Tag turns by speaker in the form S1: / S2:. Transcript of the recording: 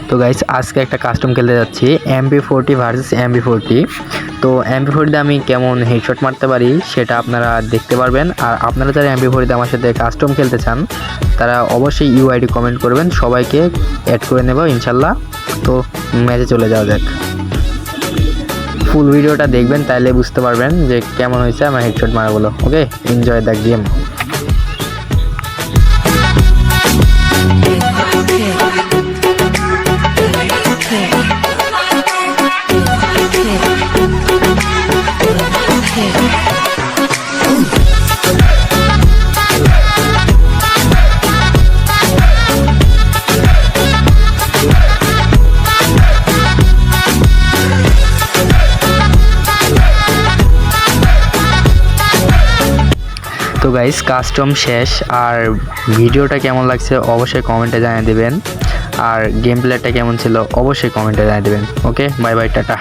S1: তো গাইস আজকে একটা কাস্টম খেলতে যাচ্ছি MP40 ভার্সেস MP40। তো MP40 দিয়ে আমি কেমন হেডশট মারতে পারি সেটা আপনারা দেখতে পারবেন। আর আপনারা যারা MP40 দিয়ে আমার সাথে কাস্টম খেলতে চান তারা অবশ্যই ইউআইডি কমেন্ট করবেন, সবাইকে অ্যাড করে নেব ইনশাল্লাহ। তো ম্যাচে চলে যাওয়া যাক। ফুল ভিডিওটা দেখবেন, তাইলে বুঝতে পারবেন যে কেমন হয়েছে আমার হেডশট মারাগুলো। Okay, enjoy the game. তো গাইস কাস্টম শেষ, আর ভিডিওটা কেমন লাগছে অবশ্যই কমেন্টে জানিয়ে দেবেন, আর গেম প্লেটা কেমন ছিল অবশ্যই কমেন্টে জানিয়ে দেবেন। ওকে, বাই বাই, টাটা।